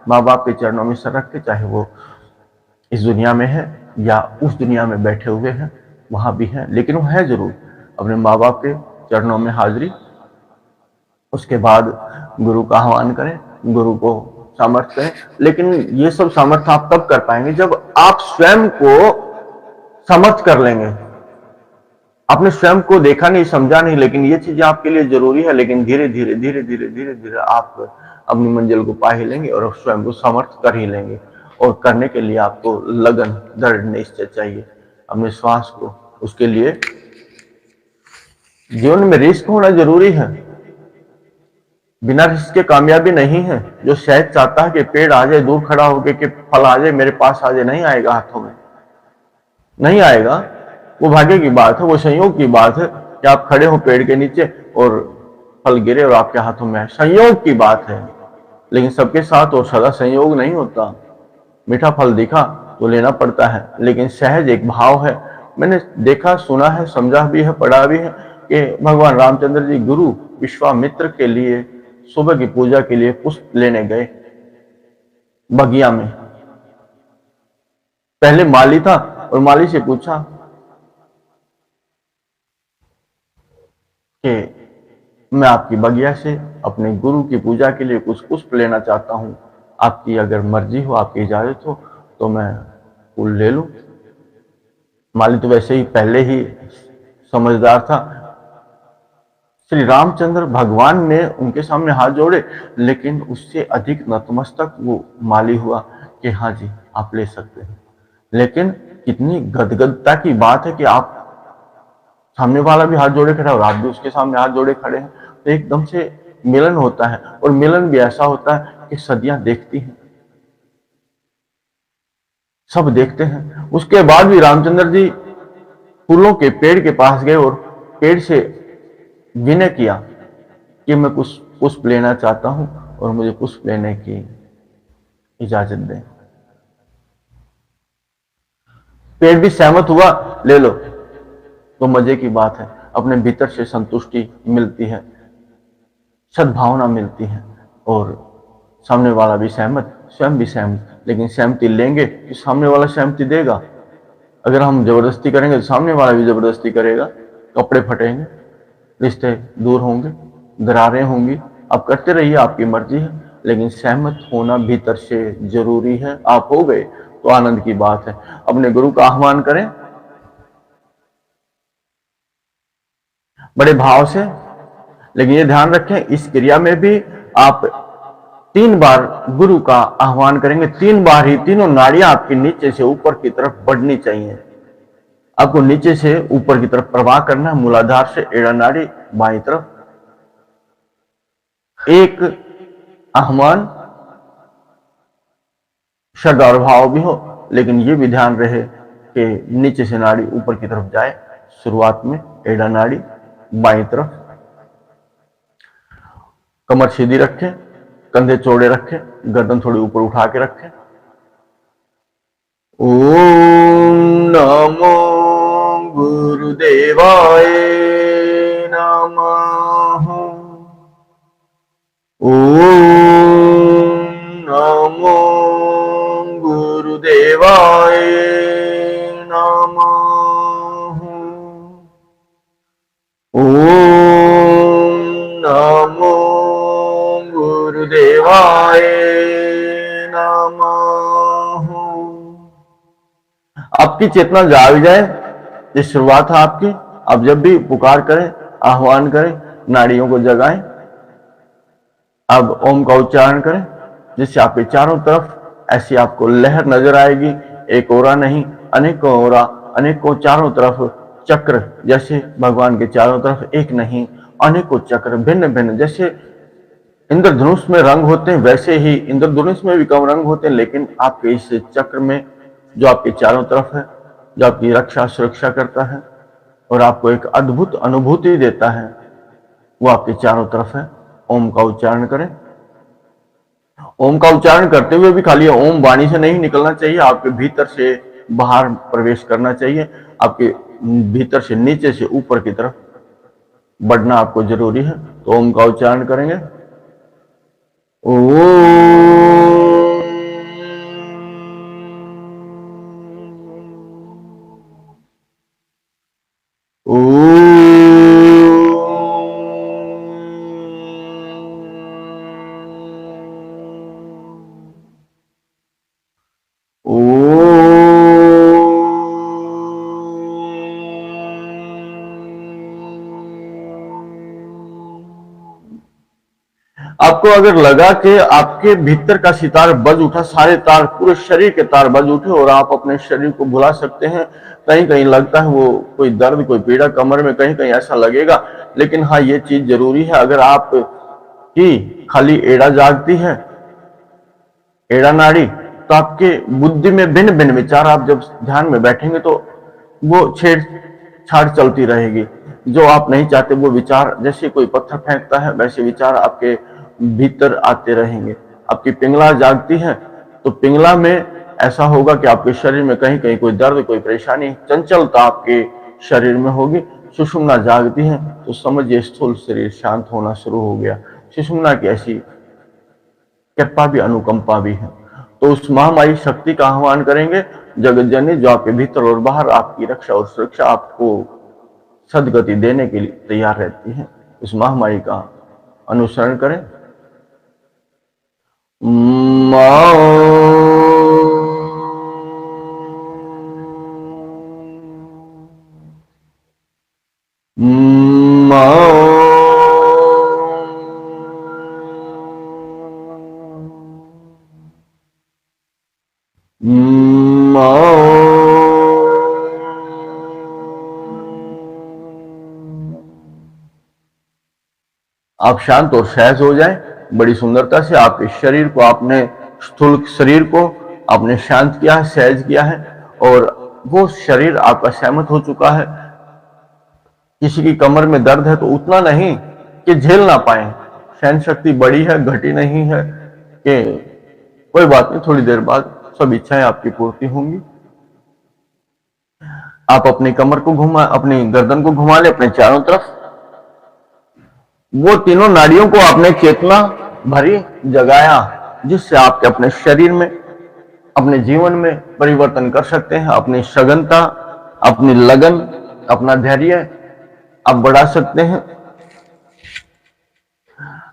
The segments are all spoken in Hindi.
माँ बाप के चरणों में सर रख के, चाहे वो इस दुनिया में है या उस दुनिया में बैठे हुए हैं, वहां भी है, लेकिन वो है जरूर, अपने माँ बाप के चरणों में हाजिरी। उसके बाद गुरु का आह्वान करें, गुरु को सामर्थ्य करें। लेकिन ये सब सामर्थ्य आप तब कर पाएंगे जब आप स्वयं को समर्थ कर लेंगे। आपने स्वयं को देखा नहीं, समझा नहीं, लेकिन ये चीजें आपके लिए जरूरी है, लेकिन धीरे धीरे धीरे धीरे धीरे धीरे आप अपनी मंजिल को पा ही लेंगे और स्वयं को समर्थ कर ही लेंगे। और करने के लिए आपको लगन, दृढ़ निश्चय चाहिए, अपने श्वास को, उसके लिए जीवन में रिस्क होना जरूरी है। बिना रिस्क के कामयाबी नहीं है। जो शायद चाहता है कि पेड़ आ जाए दूर खड़ा होके, कि फल आ जाए मेरे पास आ जाए, नहीं आएगा हाथों में, नहीं आएगा। वो भाग्य की बात है, वो संयोग की बात है कि आप खड़े हो पेड़ के नीचे और फल गिरे और आपके हाथों में आए, संयोग की बात है। लेकिन सबके साथ और सदा संयोग नहीं होता। मीठा फल दिखा तो लेना पड़ता है, लेकिन सहज एक भाव है। मैंने देखा, सुना है, समझा भी है, पढ़ा भी है कि भगवान रामचंद्र जी गुरु विश्वामित्र के लिए सुबह की पूजा के लिए पुष्प लेने गए बगिया में। पहले माली था और माली से पूछा कि मैं आपकी बगिया से अपने गुरु की पूजा के लिए कुछ पुष्प लेना चाहता हूं, आपकी अगर मर्जी हो, आपकी इजाजत हो तो मैं फूल ले लूं। माली तो वैसे ही पहले ही समझदार था। श्री रामचंद्र भगवान ने उनके सामने हाथ जोड़े, लेकिन उससे अधिक नतमस्तक वो माली हुआ कि हाँ जी आप ले सकते हैं। लेकिन कितनी गदगदता की बात है कि आप, सामने वाला भी हाथ जोड़े खड़ा और आप भी उसके सामने हाथ जोड़े खड़े हैं, तो एकदम से मिलन होता है। और मिलन भी ऐसा होता है कि सदियां देखती हैं, सब देखते हैं। उसके बाद भी रामचंद्र जी फूलों के पेड़ के पास गए और पेड़ से विनय किया कि मैं कुछ पुष्प लेना चाहता हूं और मुझे पुष्प लेने की इजाजत दें। पेड़ भी सहमत हुआ, ले लो। तो मजे की बात है, अपने भीतर से संतुष्टि मिलती है, सद्भावना मिलती है, और सामने वाला भी सहमत, स्वयं भी सहमत। लेकिन सहमति लेंगे कि सामने वाला सहमति देगा। अगर हम जबरदस्ती करेंगे तो सामने वाला भी जबरदस्ती करेगा, कपड़े फटेंगे, रिश्ते दूर होंगे, दरारें होंगी। आप करते रहिए, आपकी मर्जी है, लेकिन सहमत होना भीतर से जरूरी है। आप हो गए तो आनंद की बात है। अपने गुरु का आह्वान करें बड़े भाव से, लेकिन ये ध्यान रखें इस क्रिया में भी आप 3 बार गुरु का आह्वान करेंगे। 3 बार ही तीनों नाड़ियां आपकी नीचे से ऊपर की तरफ बढ़नी चाहिए। आपको नीचे से ऊपर की तरफ प्रवाह करना है, मूलाधार से एड़ा नाड़ी बाईं तरफ। एक आह्वान शब्द और भाव भी हो, लेकिन ये भी ध्यान रहे कि नीचे से नाड़ी ऊपर की तरफ जाए। शुरुआत में एड़ा नाड़ी बाईं तरफ, कमर सीधी रखें, कंधे चौड़े रखें, गर्दन थोड़ी ऊपर उठा के रखें। ओम नमो गुरुदेवाय नमः। ओम नमो गुरुदेवाय नमः। ओम नमो गुरुदेवाय नमः। आपकी चेतना जाग जाए, ये शुरुआत है आपकी। आप जब भी पुकार करें, आह्वान करें, नाड़ियों को जगाएं। अब ओम का उच्चारण करें, जिससे आपके चारों तरफ ऐसी आपको लहर नजर आएगी। एक ओरा नहीं, अनेकों ओरा, अनेकों चारों तरफ चक्र, जैसे भगवान के चारों तरफ एक नहीं अनेकों चक्र, भिन्न भिन्न। जैसे इंद्रधनुष में रंग होते हैं, वैसे ही इंद्रधनुष में भी कम रंग होते हैं, लेकिन आपके इस चक्र में जो आपके चारों तरफ है, जो आपकी रक्षा सुरक्षा करता है और आपको एक अद्भुत अनुभूति देता है, वो आपके चारों तरफ है। ओम का उच्चारण करें। ओम का उच्चारण करते हुए भी खाली ओम वाणी से नहीं निकलना चाहिए, आपके भीतर से बाहर प्रवेश करना चाहिए। आपके भीतर से नीचे से ऊपर की तरफ बढ़ना आपको जरूरी है। तो ओम का उच्चारण करेंगे। ओम आपको अगर लगा कि आपके भीतर का सितार बज उठा, सारे तार, पूरे शरीर के तार बज उठे और आप अपने शरीर को भुला सकते हैं, कहीं कहीं लगता है वो कोई दर्द, कोई पीड़ा कमर में, कहीं कहीं ऐसा लगेगा, लेकिन हाँ ये चीज जरूरी है, अगर आप की खाली एड़ा जागती है, एड़ा नाड़ी, तो आपके बुद्धि में भिन्न भिन्न विचार, आप जब ध्यान में बैठेंगे तो वो छेड़छाड़ चलती रहेगी, जो आप नहीं चाहते वो विचार, जैसे कोई पत्थर फेंकता है वैसे विचार आपके भीतर आते रहेंगे। आपकी पिंगला जागती है तो पिंगला में ऐसा होगा कि आपके शरीर में कहीं कहीं कोई दर्द, कोई परेशानी, चंचलता आपके शरीर में होगी। सुषुम्ना जागती है तो समझिए स्थूल शरीर शांत होना शुरू हो गया। सुषुम्ना की ऐसी कृपा भी, अनुकंपा भी है। तो उस महामाई शक्ति का आह्वान करेंगे, जगत जननी जो आपके भीतर और बाहर आपकी रक्षा और सुरक्षा, आपको सदगति देने के लिए तैयार रहती है। उस महामाई का अनुसरण करें। आप शांत और सहज हो जाएं। बड़ी सुंदरता से आपके शरीर को, आपने स्थूल शरीर को आपने शांत किया है, सहज किया है, और वो शरीर आपका सहमत हो चुका है। किसी की कमर में दर्द है तो उतना नहीं कि झेल ना पाए, सहन शक्ति बड़ी है, घटी नहीं है कि कोई बात नहीं, थोड़ी देर बाद सब इच्छाएं आपकी पूर्ति होंगी। आप अपनी कमर को घुमा, अपनी गर्दन को घुमा ले अपने चारों तरफ। वो तीनों नाड़ियों को आपने चेतना भरी जगाया, जिससे आपके अपने शरीर में, अपने जीवन में परिवर्तन कर सकते हैं। अपनी सघनता, अपनी लगन, अपना धैर्य आप बढ़ा सकते हैं।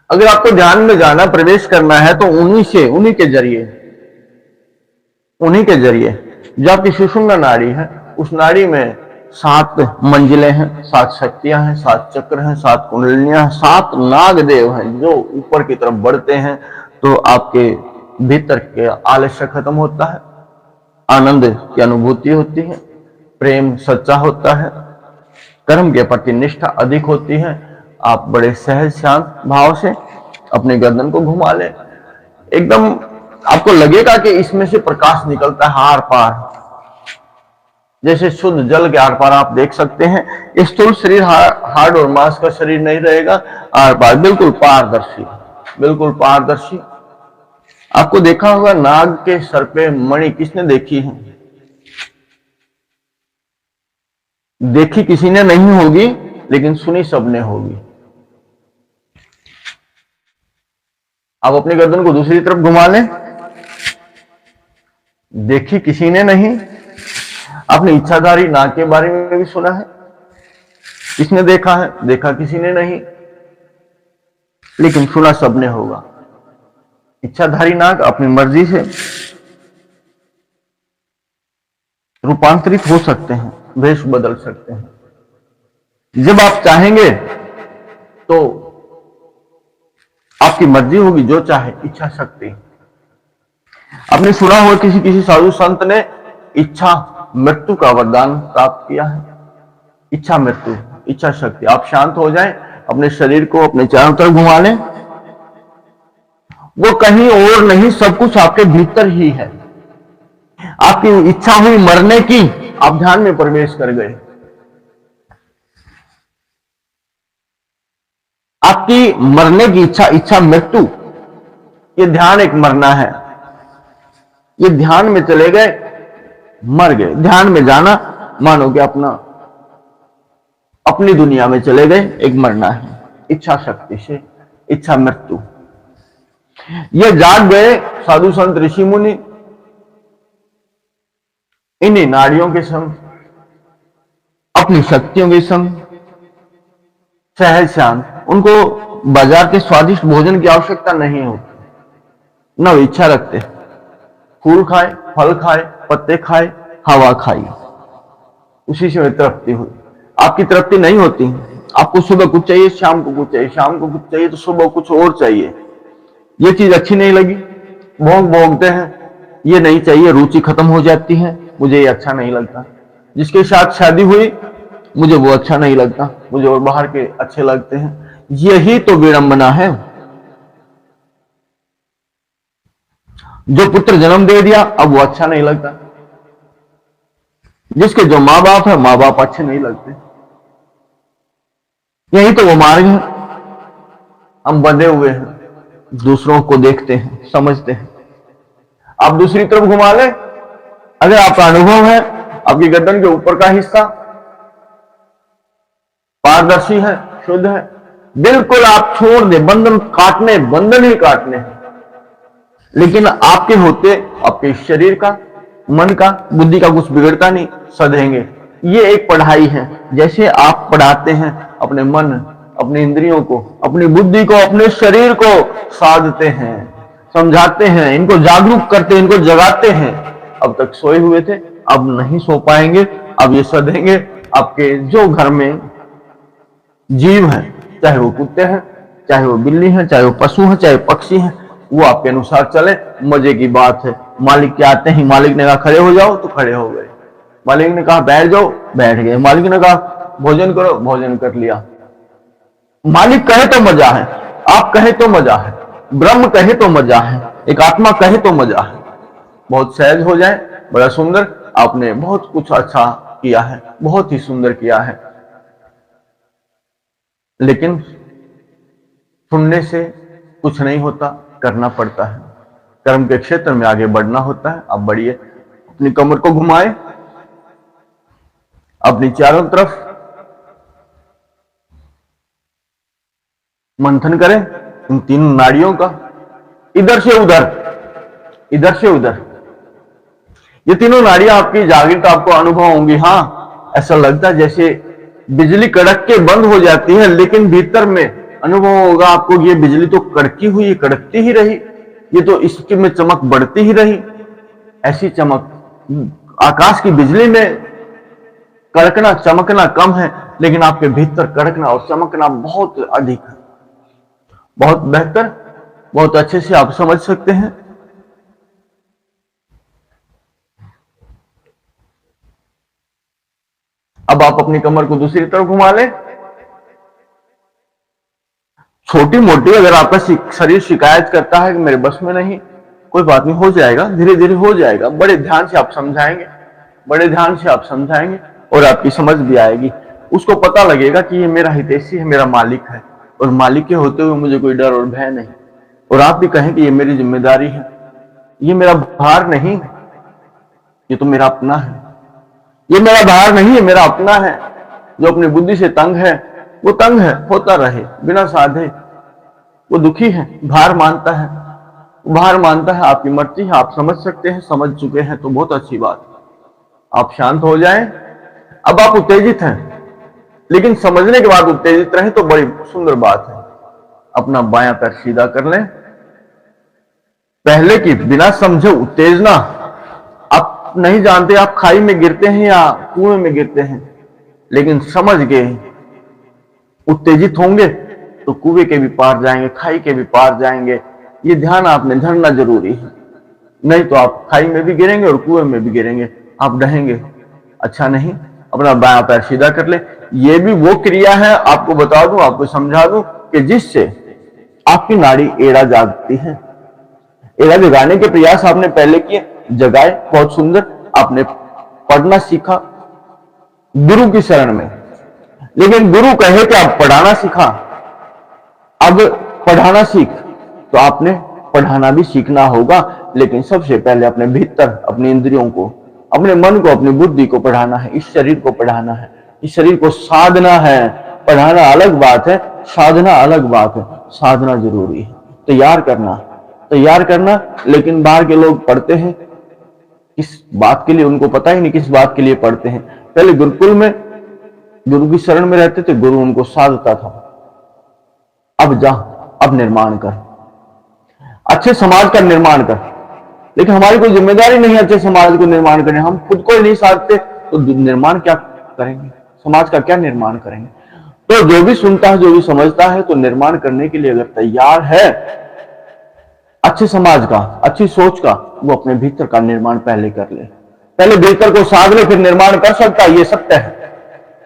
अगर आपको ध्यान में जाना, प्रवेश करना है तो उन्हीं के जरिए जो आपकी सुषुम्ना नाड़ी है, उस नाड़ी में 7 मंजिलें हैं, 7 शक्तियां हैं, 7 चक्र हैं, 7 कुंडलियां हैं, 7 नागदेव हैं जो ऊपर की तरफ बढ़ते हैं। तो आपके भीतर के आलस्य खत्म होता है, आनंद की अनुभूति होती है, प्रेम सच्चा होता है, कर्म के प्रति निष्ठा अधिक होती है। आप बड़े सहज शांत भाव से अपनी गर्दन को घुमा लें। एकदम आपको लगेगा कि इसमें से प्रकाश निकलता है आर पार, जैसे शुद्ध जल के आर पार आप देख सकते हैं। स्थूल शरीर, हार्ड और मांस का शरीर नहीं रहेगा, आर पार बिल्कुल पारदर्शी, बिल्कुल पारदर्शी। आपको देखा होगा नाग के सर पे मणि, किसने देखी है? देखी किसी ने नहीं होगी, लेकिन सुनी सबने होगी। आप अपनी गर्दन को दूसरी तरफ घुमा लें। देखी किसी ने नहीं। आपने इच्छाधारी नाग के बारे में भी सुना है, किसने देखा है? देखा किसी ने नहीं, लेकिन सुना सबने होगा। इच्छाधारी नाग अपनी मर्जी से रूपांतरित हो सकते हैं, वेश बदल सकते हैं। जब आप चाहेंगे तो आपकी मर्जी होगी, जो चाहे, इच्छा शक्ति। आपने सुना हो किसी किसी साधु संत ने इच्छा मृत्यु का वरदान प्राप्त किया है। इच्छा मृत्यु, इच्छा शक्ति। आप शांत हो जाएं, अपने शरीर को अपने चारों तरफ घुमा लें। वो कहीं और नहीं, सब कुछ आपके भीतर ही है। आपकी इच्छा हुई मरने की, आप ध्यान में प्रवेश कर गए। आपकी मरने की इच्छा, इच्छा मृत्यु, ये ध्यान एक मरना है। ये ध्यान में चले गए, मर गए। ध्यान में जाना मानो कि अपनी दुनिया में चले गए, एक मरना है। इच्छा शक्ति से इच्छा मृत्यु, ये जाग गए साधु संत ऋषि मुनि इन्हीं नाड़ियों के संग, अपनी शक्तियों के संग सहज शांत। उनको बाजार के स्वादिष्ट भोजन की आवश्यकता नहीं होती, न इच्छा रखते। फूल खाए, फल खाए, पत्ते खाए, हवा खाई, उसी से तृप्ति हुई। आपकी तृप्ति नहीं होती। आपको सुबह कुछ चाहिए, शाम को कुछ चाहिए, शाम को कुछ चाहिए तो सुबह कुछ और चाहिए। ये चीज अच्छी नहीं लगी, भोगते हैं, ये नहीं चाहिए, रुचि खत्म हो जाती है, मुझे ये अच्छा नहीं लगता। जिसके साथ शादी हुई मुझे वो अच्छा नहीं लगता, मुझे और बाहर के अच्छे लगते हैं। यही तो विडंबना है। जो पुत्र जन्म दे दिया अब वो अच्छा नहीं लगता, जिसके जो माँ बाप है माँ बाप अच्छे नहीं लगते। यही तो वो मार्ग है। हम बंधे हुए हैं, दूसरों को देखते हैं, समझते हैं। आप दूसरी तरफ घुमा ले, अगर आपका अनुभव है, आपकी गर्दन के ऊपर का हिस्सा पारदर्शी है, शुद्ध है, बिल्कुल आप छोड़ दे, बंधन काटने, बंधन ही काटने हैं। लेकिन आपके होते आपके शरीर का, मन का, बुद्धि का कुछ बिगड़ता नहीं, सधेंगे। ये एक पढ़ाई है। जैसे आप पढ़ाते हैं अपने मन, अपने इंद्रियों को, अपनी बुद्धि को, अपने शरीर को साधते हैं, समझाते हैं, इनको जागरूक करते हैं, इनको जगाते हैं। अब तक सोए हुए थे, अब नहीं सो पाएंगे, अब ये सधेंगे। आपके जो घर में जीव है, चाहे वो कुत्ते हैं, चाहे वो बिल्ली है, चाहे वो पशु है, चाहे पक्षी है, वो आपके अनुसार चले। मजे की बात है। मालिक के आते ही मालिक ने कहा खड़े हो जाओ तो खड़े हो गए, मालिक ने कहा बैठ जाओ बैठ गए, मालिक ने कहा भोजन करो भोजन कर लिया। मालिक कहे तो मजा है, आप कहे तो मजा है, ब्रह्म कहे तो मजा है, एक आत्मा कहे तो मजा है। बहुत सहज हो जाए, बड़ा सुंदर, आपने बहुत कुछ अच्छा किया है, बहुत ही सुंदर किया है। लेकिन सुनने से कुछ नहीं होता, करना पड़ता है। कर्म के क्षेत्र में आगे बढ़ना होता है। आप बढ़िए, अपनी कमर को घुमाए, अपनी चारों तरफ मंथन करें इन तीनों नाड़ियों का, इधर से उधर, इधर से उधर। ये तीनों नाड़ियां आपकी जागृत, आपको अनुभव होंगी। हाँ, ऐसा लगता है जैसे बिजली कड़क के बंद हो जाती है, लेकिन भीतर में अनुभव होगा आपको ये बिजली तो कड़की हुई, कड़कती ही रही, ये तो इसकी में चमक बढ़ती ही रही। ऐसी चमक आकाश की बिजली में कड़कना चमकना कम है, लेकिन आपके भीतर कड़कना और चमकना बहुत अधिक है। बहुत बेहतर, बहुत अच्छे से आप समझ सकते हैं। अब आप अपनी कमर को दूसरी तरफ घुमा लें। छोटी मोटी अगर आपका शरीर शिकायत करता है कि मेरे बस में नहीं, कोई बात नहीं, हो जाएगा, धीरे धीरे हो जाएगा। बड़े ध्यान से आप समझाएंगे, बड़े ध्यान से आप समझाएंगे और आपकी समझ भी आएगी। उसको पता लगेगा कि ये मेरा हितैषी है, मेरा मालिक है, और मालिक के होते हुए मुझे कोई डर और भय नहीं। और आप भी कहें कि ये मेरी जिम्मेदारी है, ये मेरा भार नहीं, ये तो मेरा अपना है। ये मेरा भार नहीं है, मेरा अपना है। जो अपनी बुद्धि से तंग है वो तंग है, होता रहे बिना साधे। वो दुखी है, भार मानता है, भार मानता है, आपकी मर्जी है। आप समझ सकते हैं, समझ चुके हैं तो बहुत अच्छी बात है। आप शांत हो जाएं। अब आप उत्तेजित हैं, लेकिन समझने के बाद उत्तेजित रहे तो बड़ी सुंदर बात है। अपना बायां पैर सीधा कर लें। पहले की बिना समझे उत्तेजना, आप नहीं जानते आप खाई में गिरते हैं या कुएं में गिरते हैं, लेकिन समझ गए उत्तेजित होंगे तो कुएं के भी पार जाएंगे, खाई के भी पार जाएंगे। ये ध्यान आपने धरना जरूरी है, नहीं तो आप खाई में भी गिरेंगे और कुएं में भी गिरेंगे, आप डहेंगे, अच्छा नहीं। अपना बायां पैर सीधा कर ले। ये भी वो क्रिया है, आपको बता दूं, आपको समझा दूं, कि जिससे आपकी नाड़ी एड़ा जागती है। एड़ा जगाने के प्रयास आपने पहले किए, जगाए, बहुत सुंदर, आपने पढ़ना सीखा गुरु की शरण में, लेकिन गुरु कहे कि आप पढ़ाना सीखा, अब पढ़ाना सीख, तो आपने पढ़ाना भी सीखना होगा। लेकिन सबसे पहले अपने भीतर, अपने इंद्रियों को, अपने मन को, अपनी बुद्धि को पढ़ाना है, इस शरीर को पढ़ाना है, इस शरीर को साधना है। पढ़ाना अलग बात है, साधना अलग बात है। साधना जरूरी है, तैयार करना। लेकिन बाहर के लोग पढ़ते हैं किस बात के लिए, उनको पता ही नहीं किस बात के लिए पढ़ते हैं। पहले गुरुकुल में गुरु की शरण में रहते थे, गुरु उनको साधता था। अब जा, अब निर्माण कर, अच्छे समाज का निर्माण कर। लेकिन हमारी कोई जिम्मेदारी नहीं है अच्छे समाज को निर्माण करें। हम खुद को ही नहीं साधते तो निर्माण क्या करेंगे, समाज का क्या निर्माण करेंगे। तो जो भी सुनता है, जो भी समझता है, तो निर्माण करने के लिए अगर तैयार है अच्छे समाज का, अच्छी सोच का, वो अपने भीतर का निर्माण पहले कर ले। पहले भीतर को साध ले, फिर निर्माण कर सकता है, ये सत्य है।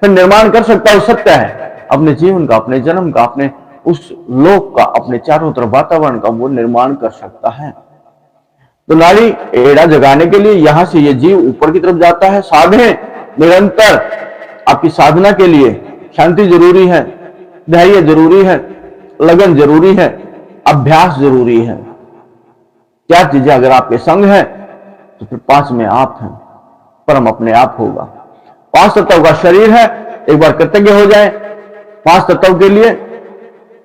फिर निर्माण कर सकता है, सत्य है। अपने जीवन का, अपने जन्म का, अपने उस लोक का, अपने चारों तरफ वातावरण का वो निर्माण कर सकता है। तो नाड़ी एड़ा जगाने के लिए यहां से ये जीव ऊपर की तरफ जाता है। साधे निरंतर, आपकी साधना के लिए शांति जरूरी है, धैर्य जरूरी है, लगन जरूरी है, अभ्यास जरूरी है। क्या चीजें अगर आपके संग है तो फिर 5 में आप हैं, परम अपने आप होगा। 5 तत्व का शरीर है, एक बार कृतज्ञ हो जाए 5 तत्व के लिए,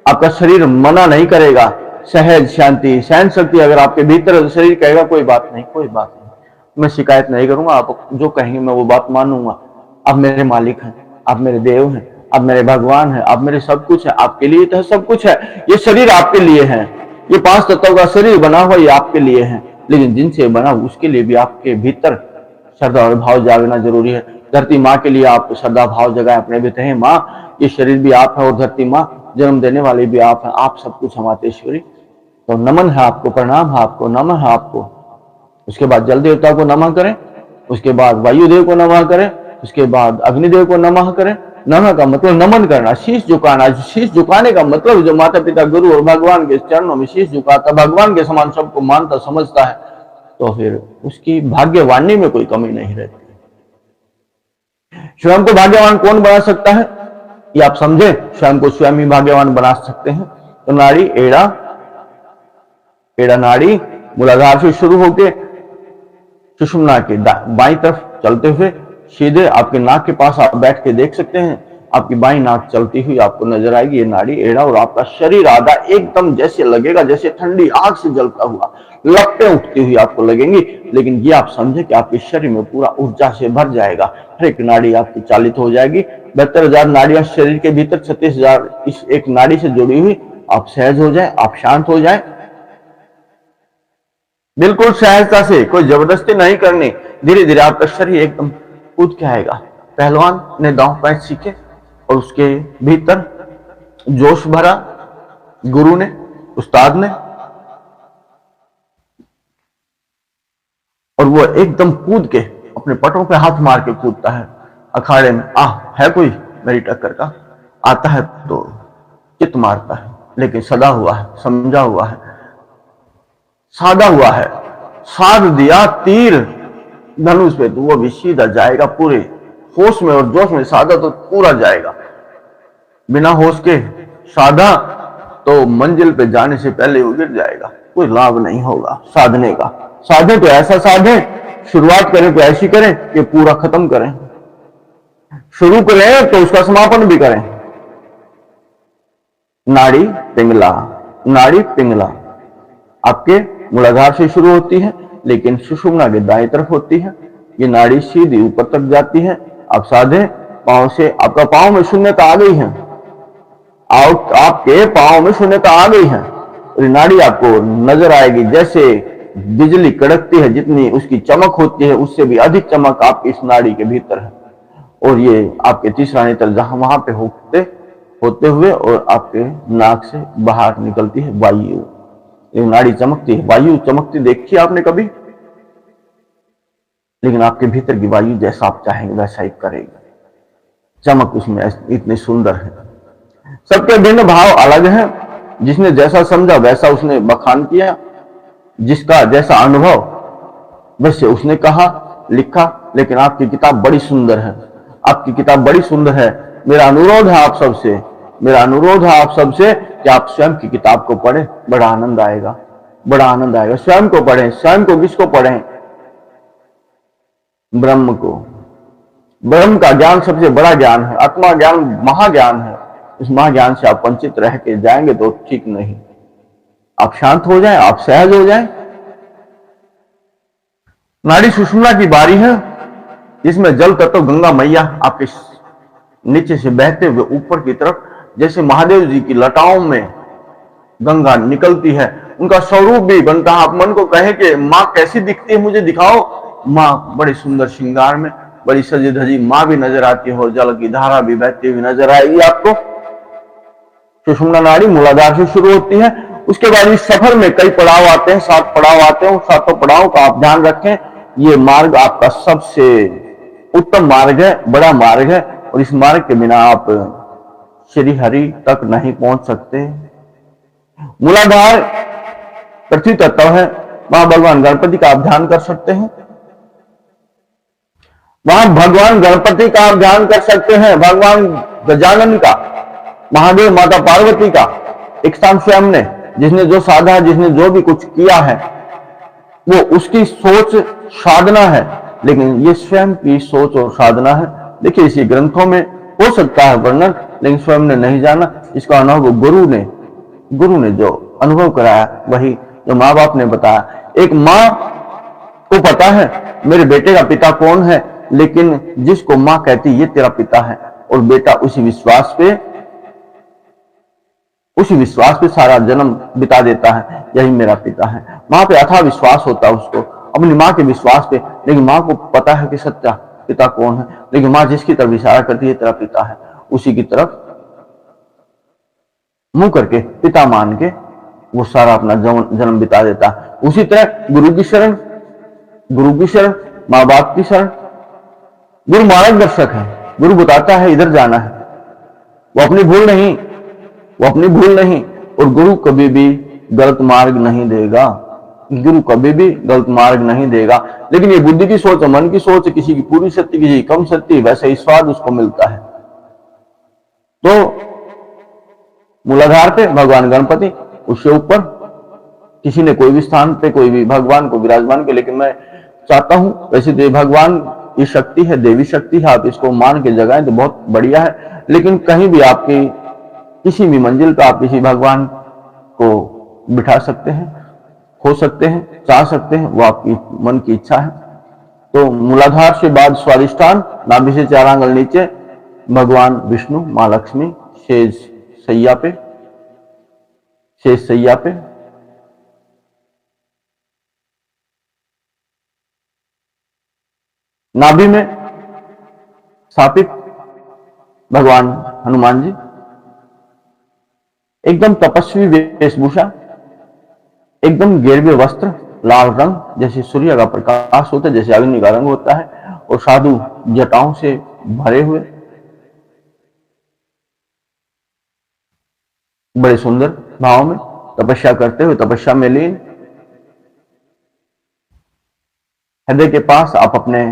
आपका शरीर मना नहीं करेगा। सहज शांति सहन शक्ति अगर आपके भीतर है तो शरीर कहेगा कोई बात नहीं, कोई बात नहीं, मैं शिकायत नहीं करूंगा, आप जो कहेंगे मैं वो बात मानूंगा। आप मेरे मालिक हैं, आप मेरे देव हैं, आप मेरे भगवान हैं, आप मेरे सब कुछ है, आपके लिए तो सब कुछ है। ये शरीर आपके लिए है, ये 5 तत्वों का शरीर बना हुआ ये आपके लिए है, लेकिन जिनसे बना उसके लिए भी आपके भीतर श्रद्धा और भाव जागना जरूरी है। धरती माँ के लिए आप श्रद्धा भाव जगाए अपने भीतर है। माँ, ये शरीर भी आप है और धरती माँ जन्म देने वाले भी आप हैं, आप सब कुछ हमातेश्वरी। तो नमन है आपको, प्रणाम है आपको, नमः है आपको। उसके बाद जल देवता को नमः करें, उसके बाद वायुदेव को नमः करें, उसके बाद अग्निदेव को नमः करें। नमः का मतलब नमन करना, शीश झुकाना। शीश झुकाने का मतलब जो माता पिता गुरु और भगवान के चरणों में शीश झुकाता, भगवान के समान सबको मानता समझता है, तो फिर उसकी भाग्यवानी में कोई कमी नहीं रहती। स्वयं को भाग्यवान कौन बना सकता है ये आप समझे, स्वयं को स्वयं ही भाग्यवान बना सकते हैं। तो नाड़ी एड़ा नाड़ी मूलाधार से शुरू होकर सुषुम्ना के बाईं तरफ चलते हुए सीधे आपके नाक के पास आप बैठ के देख सकते हैं, आपकी बाईं नाक चलती हुई आपको नजर आएगी ये नाड़ी एड़ा। और आपका शरीर आधा एकदम जैसे लगेगा जैसे ठंडी आग से जलता हुआ, लपटें उठती हुई आपको लगेंगी। लेकिन ये आप समझे कि आपके शरीर में पूरा ऊर्जा से भर जाएगा, हर एक नाड़ी आपकी चालित हो जाएगी। 72,000 नाड़ियां शरीर के भीतर, 36,000 इस एक नाड़ी से जुड़ी हुई। आप सहज हो जाए, आप शांत हो जाए, बिल्कुल सहजता से, कोई जबरदस्ती नहीं करनी। धीरे धीरे आपका शरीर एकदम कूद के आएगा। पहलवान ने दांव पैंच सीखे और उसके भीतर जोश भरा गुरु ने, उस्ताद ने, और वो एकदम कूद के अपने पटों पे हाथ मार के कूदता है अखाड़े में। है कोई मेरी टक्कर का, आता है तो चित मारता है, लेकिन सदा हुआ है, समझा हुआ है, साधा हुआ है। साध दिया तीर धनुष पे तो वो भी सीधा जाएगा, पूरे होश में और जोश में साधा तो पूरा जाएगा। बिना होश के साधा तो मंजिल पे जाने से पहले वो गिर जाएगा, कोई लाभ नहीं होगा साधने का। साधे तो ऐसा साधे, शुरुआत करें तो ऐसी करें कि पूरा खत्म करें, शुरू करें तो उसका समापन भी करें। नाड़ी पिंगला, नाड़ी पिंगला आपके मूलाधार से शुरू होती है, लेकिन सुषुम्ना के दाएं तरफ होती है। ये नाड़ी सीधी ऊपर तक जाती है। आप साधे पांव से, आपका पांव में शून्यता आ गई है, आपके पांव में शून्यता आ गई है। और नाड़ी आपको नजर आएगी जैसे बिजली कड़कती है, जितनी उसकी चमक होती है उससे भी अधिक चमक आपकी इस नाड़ी के भीतर है। और ये आपके तीसरा नेत्र जहां वहां पे होते हुए और आपके नाक से बाहर निकलती है वायु। ये नाड़ी चमकती है, वायु चमकती देखी आपने कभी? लेकिन आपके भीतर की वायु जैसा आप चाहेंगे वैसा ही करेगी, चमक उसमें इतनी सुंदर है। सबके भिन्न भाव अलग है, जिसने जैसा समझा वैसा उसने बखान किया, जिसका जैसा अनुभव वैसे उसने कहा लिखा। लेकिन आपकी किताब बड़ी सुंदर है, आपकी किताब बड़ी सुंदर है। मेरा अनुरोध है आप सबसे, मेरा अनुरोध है आप सबसे कि आप स्वयं की किताब को पढ़ें, बड़ा आनंद आएगा, बड़ा आनंद आएगा। स्वयं को पढ़ें, स्वयं को किसको पढ़ें? ब्रह्म को। ब्रह्म का ज्ञान सबसे बड़ा ज्ञान है, आत्मा ज्ञान महाज्ञान है। इस महाज्ञान से आप वंचित रह के जाएंगे तो ठीक नहीं। आप शांत हो जाएं, आप सहज हो जाएं। नाड़ी सुषुम्ना की बारी है, इसमें जल तत्व गंगा मैया आपके नीचे से बहते हुए ऊपर की तरफ, जैसे महादेव जी की लटाओं में गंगा निकलती है, उनका स्वरूप भी बनता है। आप मन को कहे कि माँ कैसी दिखती है मुझे दिखाओ, माँ बड़ी सुंदर श्रृंगार में, बड़ी सजी धजी माँ भी नजर आती है और जल की धारा भी बहती हुई नजर आएगी आपको। सुषुम्ना नाड़ी मूलाधार से शुरू होती है उसके बाद इस सफर में कई पड़ाव आते हैं, 7 पड़ाव आते हैं। उन 7 पड़ाव का आप ध्यान रखें। ये मार्ग आपका सबसे उत्तम मार्ग है, बड़ा मार्ग है, और इस मार्ग के बिना आप श्री हरि तक नहीं पहुंच सकते। मूलाधार पृथ्वी तत्व है, वहां भगवान गणपति का आप ध्यान कर सकते हैं। वहां भगवान गणपति का आप ध्यान कर सकते हैं, भगवान गजानन का, महादेव, माता पार्वती का। एक स्थान स्वयं ने, जिसने जो साधा, जिसने जो भी कुछ किया है, वो उसकी सोच साधना है, लेकिन ये स्वयं की सोच और साधना है। देखिए, इसी ग्रंथों में हो सकता है वर्णन, लेकिन स्वयं ने नहीं जाना। इसका अनुभव गुरु ने जो अनुभव कराया, वही जो माँ बाप ने बताया। एक माँ को पता है मेरे बेटे का पिता कौन है, लेकिन जिसको माँ कहती ये तेरा पिता है, और बेटा उसी विश्वास पे सारा जन्म बिता देता है, यही मेरा पिता है। माँ पे अथाह विश्वास होता है उसको, अपनी माँ के विश्वास पे, लेकिन माँ को पता है कि सच्चा पिता कौन है, लेकिन माँ जिसकी तरफ इशारा करती है तेरा पिता है, उसी की तरफ मुंह करके पिता मान के वो सारा अपना जन्म बिता देता है। उसी तरह गुरु की शरण, माँ बाप की शरण। गुरु मार्गदर्शक है, गुरु बताता है इधर जाना है, वो अपनी भूल नहीं, और गुरु कभी भी गलत मार्ग नहीं देगा, लेकिन ये बुद्धि की सोच, मन की सोच, किसी की पूरी सत्य, किसी की कम सत्य, वैसे ही स्वाद उसको मिलता है। तो मूलाधार पे भगवान गणपति, उससे ऊपर किसी ने कोई भी स्थान पे कोई भी भगवान को विराजमान किया, लेकिन मैं चाहता हूं, वैसे तो भगवान की शक्ति है, देवी शक्ति है, आप इसको मान के जगाएं तो बहुत बढ़िया है। लेकिन कहीं भी आपकी किसी भी मंजिल पर आप किसी भगवान को बिठा सकते हैं, हो सकते हैं, चाह सकते हैं, वो आपकी मन की इच्छा है। तो मूलाधार से बाद स्वादिष्ठान, नाभि से 4 आंगल नीचे भगवान विष्णु, माँ लक्ष्मी शेष सैया पे, नाभि में स्थापित भगवान हनुमान जी, एकदम तपस्वी वेशभूषा, एकदम गेरुए वस्त्र, लाल रंग, जैसे सूर्य का प्रकाश होता है, जैसे अग्नि का रंग होता है, और साधु जटाओं से भरे हुए, बड़े सुंदर भाव में तपस्या करते हुए, तपस्या में लीन। हृदय के पास आप अपने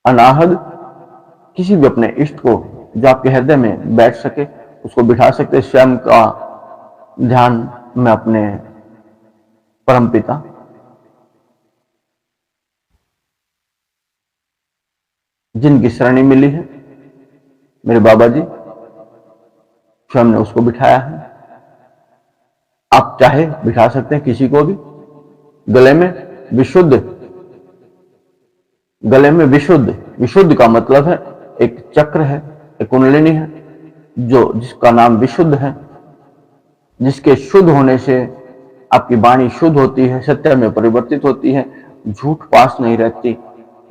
अनाहद किसी भी अपने इष्ट को जो आपके हृदय में बैठ सके उसको बिठा सकते। स्वयं का ध्यान में अपने परमपिता, जिनकी शरणी मिली है, मेरे बाबा जी, स्वयं ने उसको बिठाया है। आप चाहे बिठा सकते हैं किसी को भी। गले में विशुद्ध का मतलब है एक चक्र है, एक कुंडलिनी है, जिसका नाम विशुद्ध है, जिसके शुद्ध होने से आपकी वाणी शुद्ध होती है, सत्य में परिवर्तित होती है, झूठ पास नहीं रहती,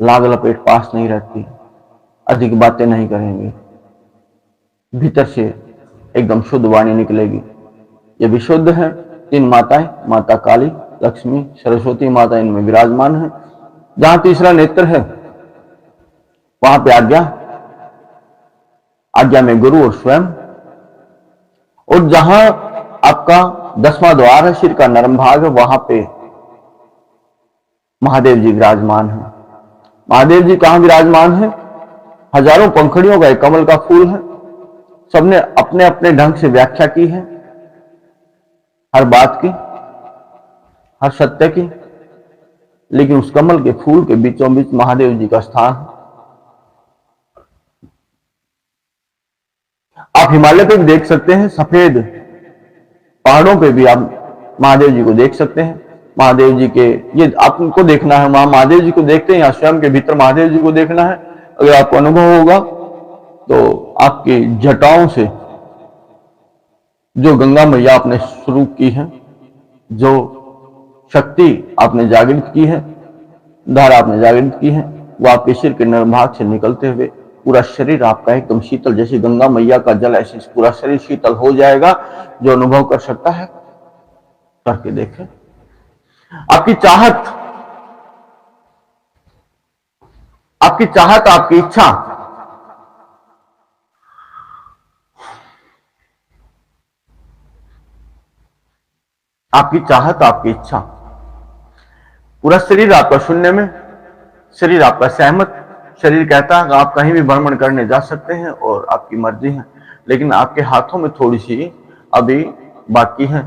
लाग लपेट पास नहीं रहती, अधिक बातें नहीं करेंगे, भीतर से एकदम शुद्ध वाणी निकलेगी। ये विशुद्ध है। 3 माताएं, माता काली, लक्ष्मी, सरस्वती माता इनमें विराजमान है। जहां तीसरा नेत्र है वहां पे आज्ञा में गुरु और स्वयं, और जहां आपका 10वां द्वार है, सिर का नरम भाग है, वहां पे महादेव जी विराजमान है। महादेव जी कहां विराजमान है? हजारों पंखड़ियों का एक कमल का फूल है। सबने अपने अपने ढंग से व्याख्या की है हर बात की, हर सत्य की, लेकिन उस कमल के फूल के बीचों बीच महादेव जी का स्थान है। आप हिमालय पे भी देख सकते हैं, सफेद पहाड़ों पे भी आप महादेव जी को देख सकते हैं। महादेव जी के, ये आपको देखना है, वहां महादेव जी को देखते हैं या स्वयं के भीतर महादेव जी को देखना है। अगर आपको अनुभव होगा तो आपकी जटाओं से जो गंगा मैया आपने शुरू की है, जो शक्ति आपने जागृत की है, धारा आपने जागृत की है, वो आपके सिर के नरम भाग से निकलते हुए पूरा शरीर आपका एकदम शीतल, जैसे गंगा मैया का जल ऐसे पूरा शरीर शीतल हो जाएगा। जो अनुभव कर सकता है करके देखे। आपकी चाहत, आपकी चाहत, आपकी इच्छा, आपकी चाहत, आपकी इच्छा, पूरा शरीर आपका शून्य में, शरीर आपका सहमत। शरीर कहता है कि आप कहीं भी भ्रमण करने जा सकते हैं और आपकी मर्जी है, लेकिन आपके हाथों में थोड़ी सी अभी बाकी है।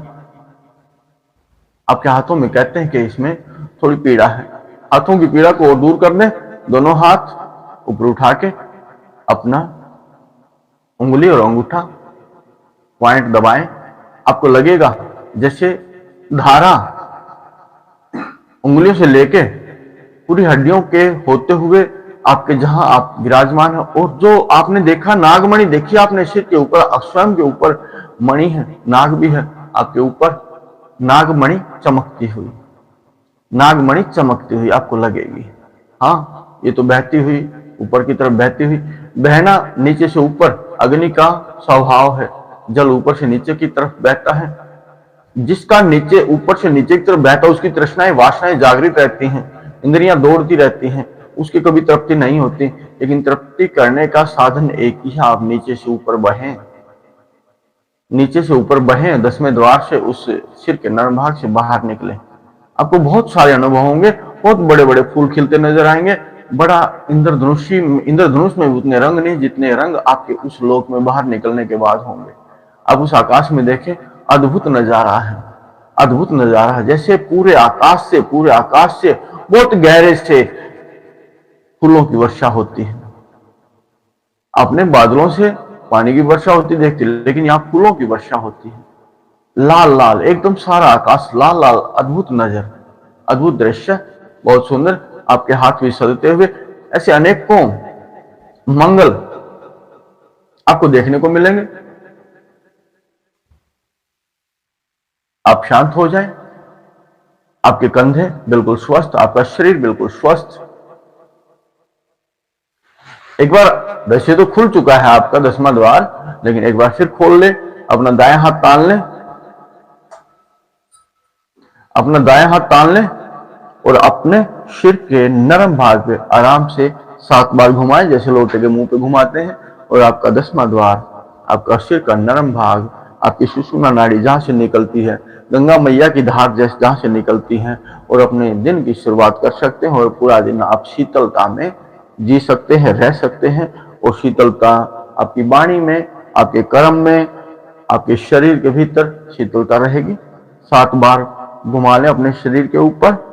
आपके हाथों में कहते हैं कि इसमें थोड़ी पीड़ा है। हाथों की पीड़ा को और दूर कर दें, दोनों हाथ ऊपर उठा के अपना उंगली और अंगूठा पॉइंट दबाएं। आपको लगेगा जैसे धारा उंगलियों से लेके पूरी हड्डियों के होते हुए आपके जहां आप विराजमान है। और जो आपने देखा नागमणि देखी आपने सिर के ऊपर, स्वयं के ऊपर मणि है, नाग भी है आपके ऊपर, नागमणि चमकती हुई, नागमणि चमकती हुई आपको लगेगी। हाँ, ये तो बहती हुई ऊपर की तरफ बहती हुई। बहना नीचे से ऊपर अग्नि का स्वभाव है, जल ऊपर से नीचे की तरफ बहता है। जिसका नीचे ऊपर से नीचे की तरफ बहता है उसकी तृष्णाएं वासनाएं जागृत रहती हैं, इंद्रियां दौड़ती रहती हैं, उसकी कभी तृप्ति नहीं होती। लेकिन तृप्ति करने का साधन एक ही है, आप नीचे से ऊपर बहें, नीचे से ऊपर बहें, 10वें द्वार से उस सिर के नर्म भाग से बाहर निकले। आपको बहुत सारे अनुभव होंगे, बहुत बड़े बड़े फूल खिलते नजर आएंगे, बड़ा इंद्रधनुष में उतने रंग नहीं जितने रंग आपके उस लोक में बाहर निकलने के बाद होंगे। अब उस आकाश में देखें, अद्भुत नजारा है, अद्भुत नजारा है। जैसे पूरे आकाश से बहुत गहरे से फूलों की वर्षा होती है। आपने बादलों से पानी की वर्षा होती देखती, लेकिन यहाँ फूलों की वर्षा होती है। लाल लाल एकदम सारा आकाश लाल लाल, अद्भुत नजर, अद्भुत दृश्य, बहुत सुंदर। आपके हाथ भी सजते हुए ऐसे अनेकों मंगल आपको देखने को मिलेंगे। आप शांत हो जाएं, आपके कंधे बिल्कुल स्वस्थ, आपका शरीर बिल्कुल स्वस्थ। एक बार वैसे तो खुल चुका है आपका 10वां द्वार, लेकिन एक बार फिर खोल ले, अपना दायां हाथ तान ले, अपना दायां हाथ तान ले और अपने सिर के नरम भाग पे आराम से 7 बार घुमाएं, जैसे लोटे के मुंह पे घुमाते हैं। और आपका 10वां द्वार, आपका सिर का नरम भाग, आपकी सुषुम्ना नाड़ी जहां से निकलती है, गंगा मैया की धार जैसे जहां से निकलती है, और अपने दिन की शुरुआत कर सकते हैं। और पूरा दिन आप शीतलता में जी सकते हैं, रह सकते हैं। और शीतलता आपकी वाणी में, आपके कर्म में, आपके शरीर के भीतर शीतलता रहेगी। 7 बार घुमा लें अपने शरीर के ऊपर,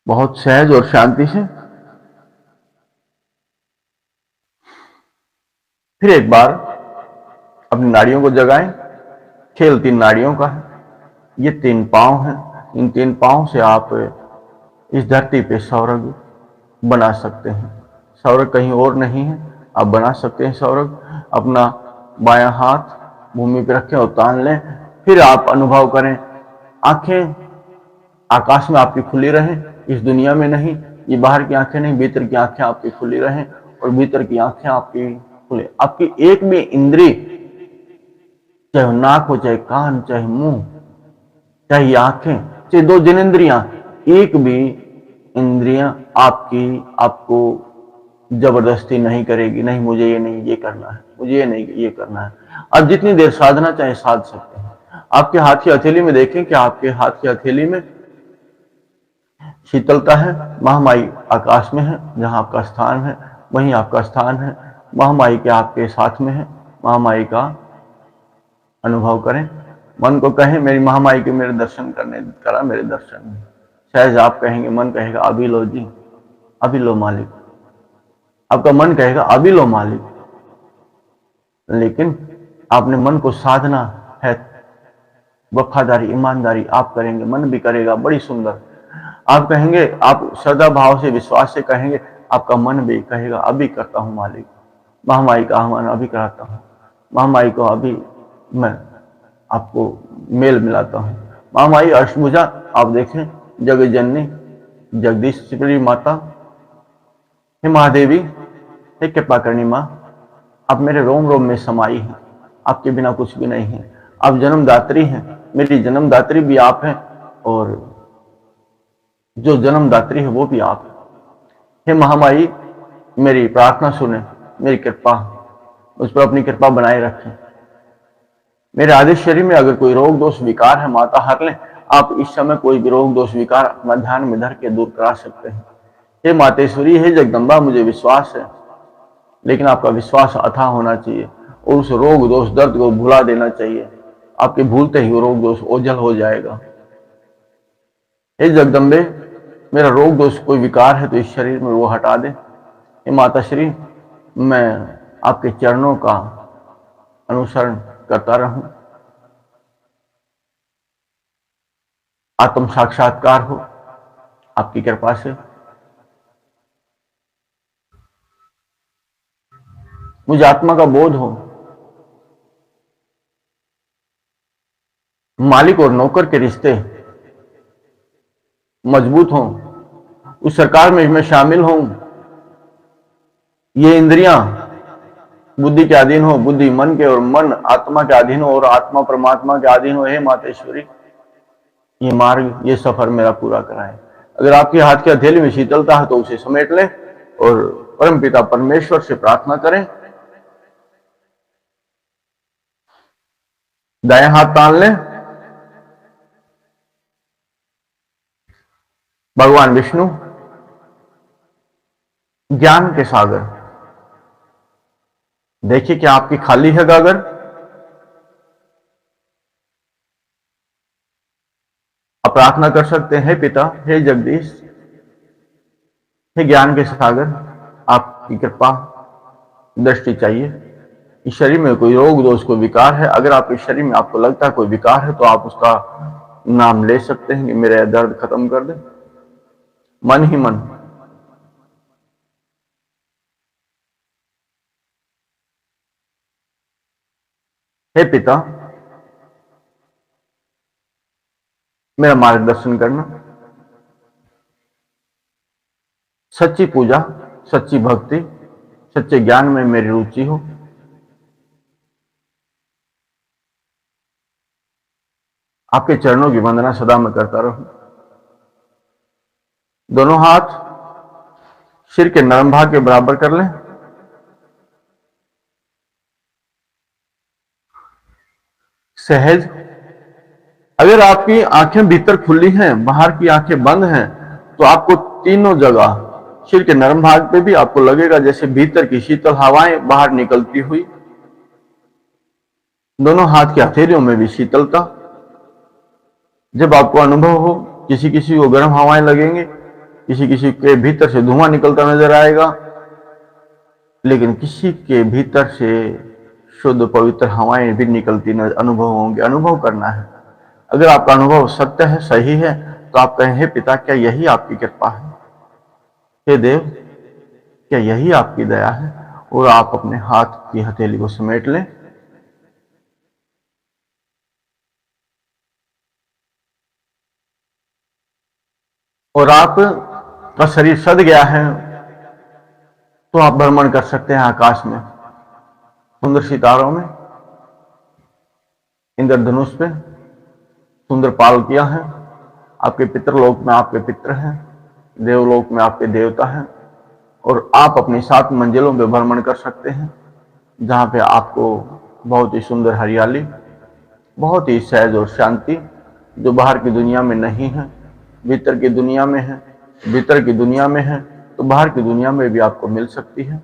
बहुत सहज और शांति से। फिर एक बार अपनी नाड़ियों को जगाएं। खेल 3 नाड़ियों का है। ये 3 पांव हैं, इन 3 पांव से आप इस धरती पे स्वर्ग बना सकते हैं। स्वर्ग कहीं और नहीं है, आप बना सकते हैं स्वर्ग। अपना बायां हाथ भूमि पे रखें और तान लें। फिर आप अनुभव करें, आंखें आकाश में आपकी खुली रहें, इस दुनिया में नहीं। ये बाहर की आंखें नहीं, भीतर की आंखें आपकी खुली रहें, और भीतर की आंखें आपकी खुले। आपकी एक भी इंद्री, चाहे नाक हो, चाहे कान, चाहे मुंह, चाहे आंखें, चाहे 2 जिनेंद्रियां, एक भी इंद्रियां आपको जबरदस्ती नहीं करेगी। नहीं, मुझे ये नहीं ये करना है, मुझे ये नहीं ये करना है। आप जितनी देर साधना चाहे साध सकते हैं। आपके हाथ की हथेली में देखें कि आपके हाथ की हथेली में शीतलता है। महामाई आकाश में है, जहां आपका स्थान है वहीं आपका स्थान है। महामाई के आपके साथ में है। महामाई का अनुभव करें। मन को कहें, मेरी महामाई के मेरे दर्शन करा मेरे दर्शन। शायद आप कहेंगे, मन कहेगा अभी लो जी, अभी लो मालिक। आपका मन कहेगा अभी लो मालिक, लेकिन आपने मन को साधना है। वफादारी, ईमानदारी आप करेंगे, मन भी करेगा, बड़ी सुंदर। आप कहेंगे, आप श्रद्धा भाव से, विश्वास से कहेंगे, आपका मन भी कहेगा अभी करता हूं मालिक। महामाई का आह्वान अभी कराता हूं, महामाई को अभी मैं आपको मेल मिलाता हूं। महामाई अष्टभुजा आप देखें, जगत जननी जगदीश्वरी माता, हे महादेवी, हे कृपा करनी माँ, आप मेरे रोम रोम में समाई हैं, आपके बिना कुछ भी नहीं है। आप जन्मदात्री हैं, मेरी जन्मदात्री भी आप हैं और जो जन्मदात्री है वो भी आप है। हे महामाई, मेरी प्रार्थना सुने, मेरी कृपा, उस पर अपनी कृपा बनाए रखें। मेरे आदि शरीर में अगर कोई रोग दोष विकार है माता हर लें। आप इस समय कोई भी रोग दोष विकार अपना ध्यान में धर के दूर करा सकते हैं। हे मातेश्वरी, हे जगदम्बा, मुझे विश्वास है, लेकिन आपका विश्वास अथाह होना चाहिए और उस रोग दोष दर्द को भुला देना चाहिए। आपके भूलते ही वो रोग दोष ओझल हो जाएगा। हे जगदम्बे, मेरा रोग दोष कोई विकार है तो इस शरीर में वो हटा दे। हे माता श्री, मैं आपके चरणों का अनुसरण करता रहूं, आत्म साक्षात्कार हो आपकी कृपा से। मुझे आत्मा का बोध हो, मालिक और नौकर के रिश्ते मजबूत हों, उस सरकार में मैं शामिल हूं। ये इंद्रियां बुद्धि के अधीन हो, बुद्धि मन के और मन आत्मा के अधीन हो और आत्मा परमात्मा के अधीन हो। हे मातेश्वरी, ये मार्ग, ये सफर मेरा पूरा कराए। अगर आपके हाथ की हथेली में शीतलता है तो उसे समेट लें और परमपिता परमेश्वर से प्रार्थना करें। दाएं हाथ तान लें। भगवान विष्णु ज्ञान के सागर, देखिए क्या आपकी खाली है गागर? आप प्रार्थना कर सकते हैं, पिता, हे जगदीश, हे ज्ञान के सागर, आपकी कृपा दृष्टि चाहिए। इस शरीर में कोई रोग दोष कोई विकार है, अगर आपके शरीर में आपको लगता है कोई विकार है तो आप उसका नाम ले सकते हैं कि मेरा दर्द खत्म कर दे, मन ही मन। हे पिता, मेरा मार्गदर्शन करना, सच्ची पूजा, सच्ची भक्ति, सच्चे ज्ञान में मेरी रुचि हो। आपके चरणों की वंदना सदा मैं करता रहूं। दोनों हाथ सिर के नरम भाग के बराबर कर लें। सहज, अगर आपकी आंखें भीतर खुली हैं, बाहर की आंखें बंद हैं, तो आपको तीनों जगह सिर के नरम भाग पे भी आपको लगेगा जैसे भीतर की शीतल हवाएं बाहर निकलती हुई। दोनों हाथ की हथेलियों में भी शीतलता। जब आपको अनुभव हो, किसी किसी को गर्म हवाएं लगेंगे, किसी किसी के भीतर से धुआं निकलता नजर आएगा, लेकिन किसी के भीतर से शुद्ध पवित्र हवाएं भी निकलती अनुभव होंगे। अनुभव करना है। अगर आपका अनुभव सत्य है, सही है, तो आप कहें, हे पिता, क्या यही आपकी कृपा है? हे देव, क्या यही आपकी दया है? और आप अपने हाथ की हथेली को समेट लें। और आप का शरीर सद गया है तो आप भ्रमण कर सकते हैं आकाश में, सुंदर सितारों में, इंद्रधनुष पे सुंदर पाल किया है। आपके पितृलोक में आपके पितृ हैं, देवलोक में आपके देवता हैं, और आप अपनी 7 मंजिलों पे भ्रमण कर सकते हैं, जहां पे आपको बहुत ही सुंदर हरियाली, बहुत ही सहज और शांति, जो बाहर की दुनिया में नहीं है, भीतर की दुनिया में है। भीतर की दुनिया में है तो बाहर की दुनिया में भी आपको मिल सकती है।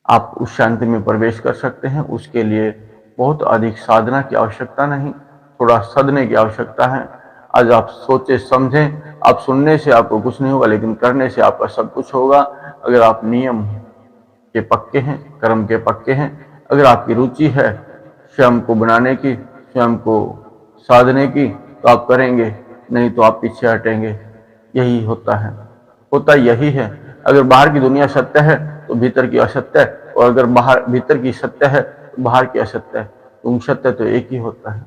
आप उस शांति में प्रवेश कर सकते हैं। उसके लिए बहुत अधिक साधना की आवश्यकता नहीं, थोड़ा सदने की आवश्यकता है। आज आप सोचे समझें, आप सुनने से आपको कुछ नहीं होगा, लेकिन करने से आपका सब कुछ होगा। अगर आप नियम के पक्के हैं, कर्म के पक्के हैं, अगर आपकी रुचि है स्वयं को बनाने की, स्वयं को साधने की, तो आप करेंगे, नहीं तो आप पीछे हटेंगे। यही होता है, होता यही है। अगर बाहर की दुनिया सत्य है तो भीतर की असत्य है, और अगर बाहर भीतर की सत्य है तो बाहर की असत्य है। तुम सत्य तो एक ही होता है,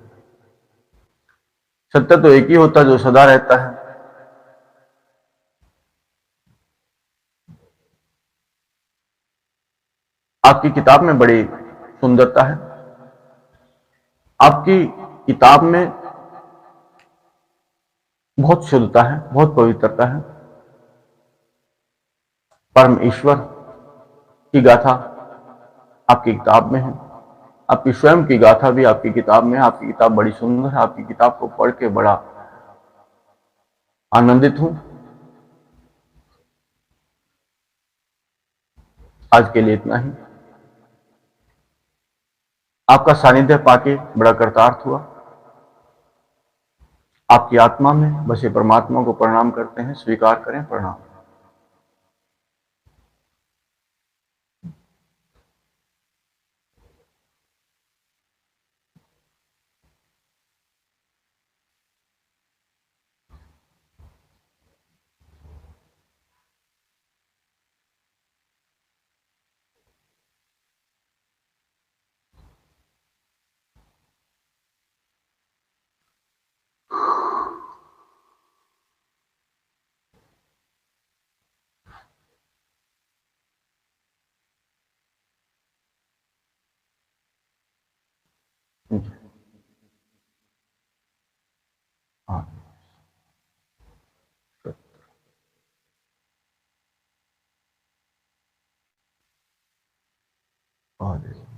सत्य तो एक ही होता है जो सदा रहता है। आपकी किताब में बड़ी सुंदरता है, आपकी किताब में बहुत शुद्धता है, बहुत पवित्रता है। परम ईश्वर की गाथा आपकी किताब में है, आपकी स्वयं की गाथा भी आपकी किताब में है। आपकी किताब बड़ी सुंदर है, आपकी किताब को पढ़ के बड़ा आनंदित हूं। आज के लिए इतना ही। आपका सानिध्य पाके बड़ा कृतार्थ हुआ। आपकी आत्मा में बसे परमात्मा को प्रणाम करते हैं, स्वीकार करें, प्रणाम। हाँ, बहुत